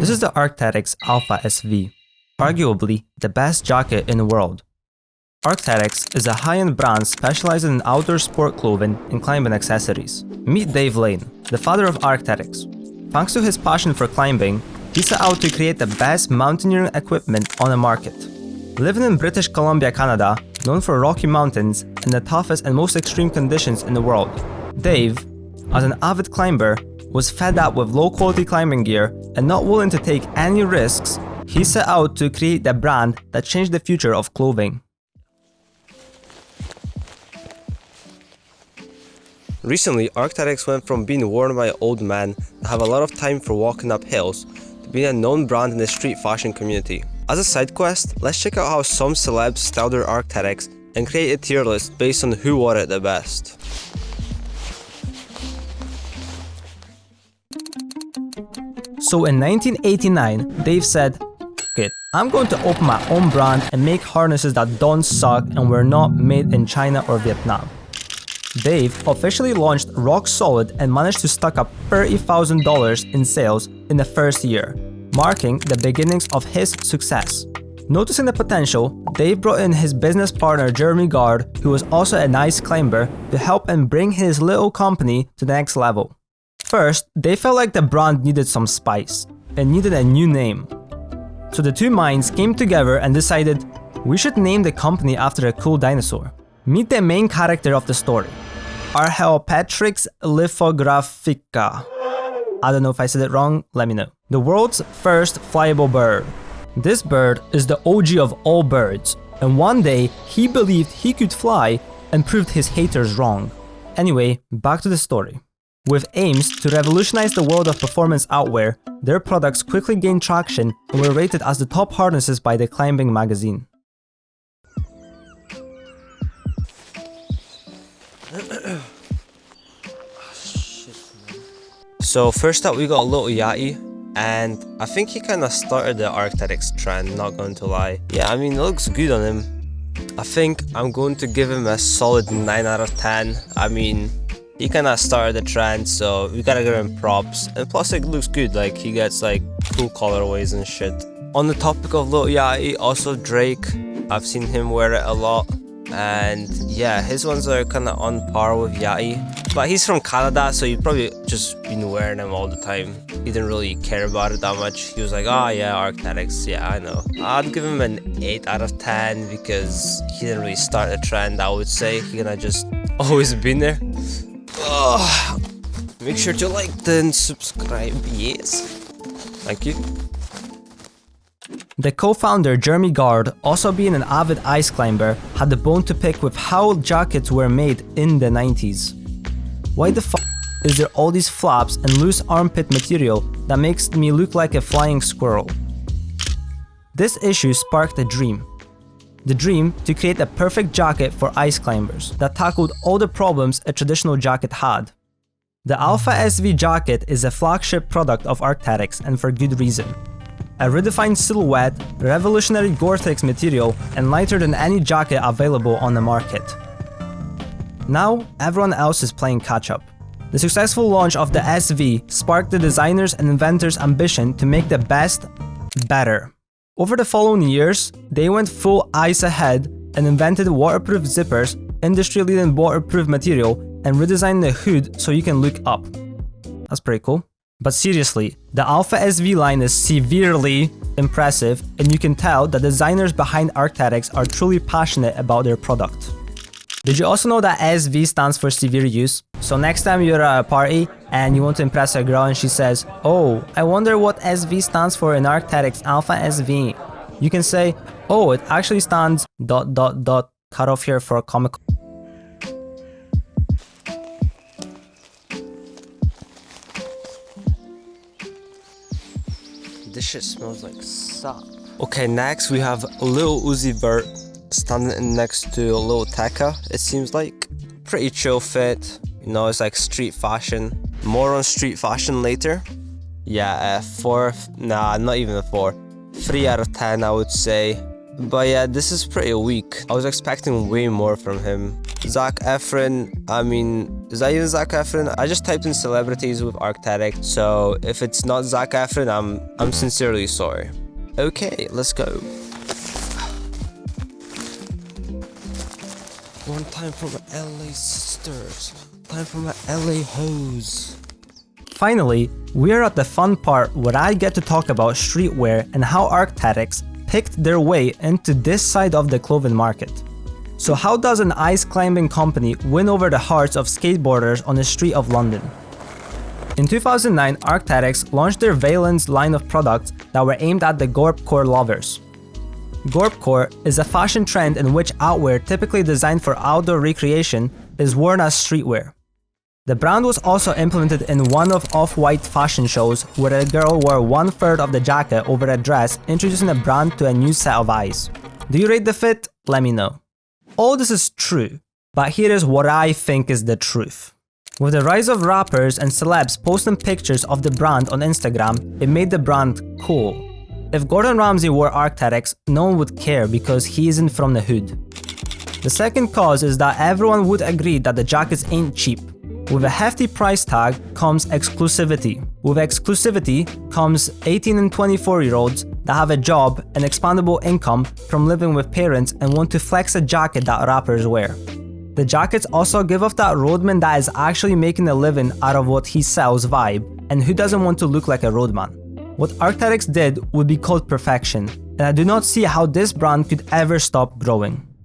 This is the Arcteryx Alpha SV, arguably the best jacket in the world. Arcteryx is a high-end brand specializing in outdoor sport clothing and climbing accessories. Meet Dave Lane, the father of Arcteryx. Thanks to his passion for climbing, he set out to create the best mountaineering equipment on the market. Living in British Columbia, Canada, known for rocky mountains and the toughest and most extreme conditions in the world, Dave, as an avid climber, was fed up with low-quality climbing gear and not willing to take any risks. He set out to create the brand that changed the future of clothing. Recently, Arcteryx went from being worn by old men that have a lot of time for walking up hills to being a known brand in the street fashion community. As a side quest, let's check out how some celebs style their Arcteryx and create a tier list based on who wore it the best. So in 1989, Dave said, "Okay, I'm going to open my own brand and make harnesses that don't suck and were not made in China or Vietnam." Dave officially launched rock solid and managed to stack up $30,000 in sales in the first year, marking the beginnings of his success. Noticing the potential, Dave brought in his business partner Jeremy Gard, who was also a nice climber, to help him bring his little company to the next level. First, they felt like the brand needed some spice and needed a new name. So the two minds came together and decided, we should name the company after a cool dinosaur. Meet the main character of the story, Arcteryx lithographica. I don't know if I said it wrong, let me know. The world's first flyable bird. This bird is the OG of all birds, and one day he believed he could fly and proved his haters wrong. Anyway, back to the story. With aims to revolutionize the world of performance outwear, their products quickly gained traction and were rated as the top harnesses by the Climbing magazine. So first up we got Little Yachty, and I think he kind of started the Arcteryx trend, not going to lie. Yeah, I mean, it looks good on him. I think I'm going to give him a solid 9 out of 10. I mean, he kind of started the trend, so we gotta give him props. And plus it looks good, like he gets like cool colorways and shit. On the topic of Little Yachty, also Drake, I've seen him wear it a lot. And yeah, his ones are kind of on par with Yachty. But he's from Canada, so he'd probably just been wearing them all the time. He didn't really care about it that much. He was like, oh yeah, Arcteryx, yeah, I know. I'd give him an 8 out of 10 because he didn't really start a trend, I would say. He kinda just always been there. Make sure to like and subscribe, yes. Thank you. The co-founder Jeremy Gard, also being an avid ice climber, had the bone to pick with how jackets were made in the 90s. Why the f is there all these flaps and loose armpit material that makes me look like a flying squirrel? This issue sparked a dream. The dream to create a perfect jacket for ice climbers that tackled all the problems a traditional jacket had. The Alpha SV jacket is a flagship product of Arcteryx, and for good reason. A redefined silhouette, revolutionary Gore-Tex material, and lighter than any jacket available on the market. Now, everyone else is playing catch-up. The successful launch of the SV sparked the designers and inventors' ambition to make the best better. Over the following years, they went full ice ahead and invented waterproof zippers, industry-leading waterproof material, and redesigned the hood so you can look up. That's pretty cool. But seriously, the Alpha SV line is severely impressive, and you can tell that designers behind Arcteryx are truly passionate about their product. Did you also know that SV stands for severe use? So next time you're at a party and you want to impress a girl and she says, "Oh, I wonder what SV stands for in Arcteryx Alpha SV." You can say, "Oh, it actually stands ... cut off here for a comic." This shit smells like sap. Okay, next we have Lil Uzi Vert standing next to Lil Tecca, it seems like. Pretty chill fit, you know, it's like street fashion. More on street fashion later. Yeah, 4, nah, not even a 4. 3 out of 10 I would say. But yeah, this is pretty weak. I was expecting way more from him. Zack Effron, I mean, is that even Zack Effron? I just typed in celebrities with Arcteryx, so if it's not Zack Effron, I'm sincerely sorry. Okay, let's go. One time for my LA sisters. Time for my LA hoes. Finally, we're at the fun part where I get to talk about streetwear and how Arcteryx picked their way into this side of the clothing market. So how does an ice climbing company win over the hearts of skateboarders on the street of London? In 2009, Arcteryx launched their Valence line of products that were aimed at the Gorpcore lovers. Gorpcore is a fashion trend in which outwear typically designed for outdoor recreation is worn as streetwear. The brand was also implemented in one of Off-White fashion shows where a girl wore 1/3 of the jacket over a dress, introducing the brand to a new set of eyes. Do you rate the fit? Let me know. All this is true, but here is what I think is the truth. With the rise of rappers and celebs posting pictures of the brand on Instagram, it made the brand cool. If Gordon Ramsay wore Arcteryx, no one would care because he isn't from the hood. The second cause is that everyone would agree that the jackets ain't cheap. With a hefty price tag comes exclusivity. With exclusivity comes 18 and 24-year-olds that have a job and expandable income from living with parents and want to flex a jacket that rappers wear. The jackets also give off that roadman that is actually making a living out of what he sells vibe, and who doesn't want to look like a roadman. What Arcteryx did would be called perfection, and I do not see how this brand could ever stop growing.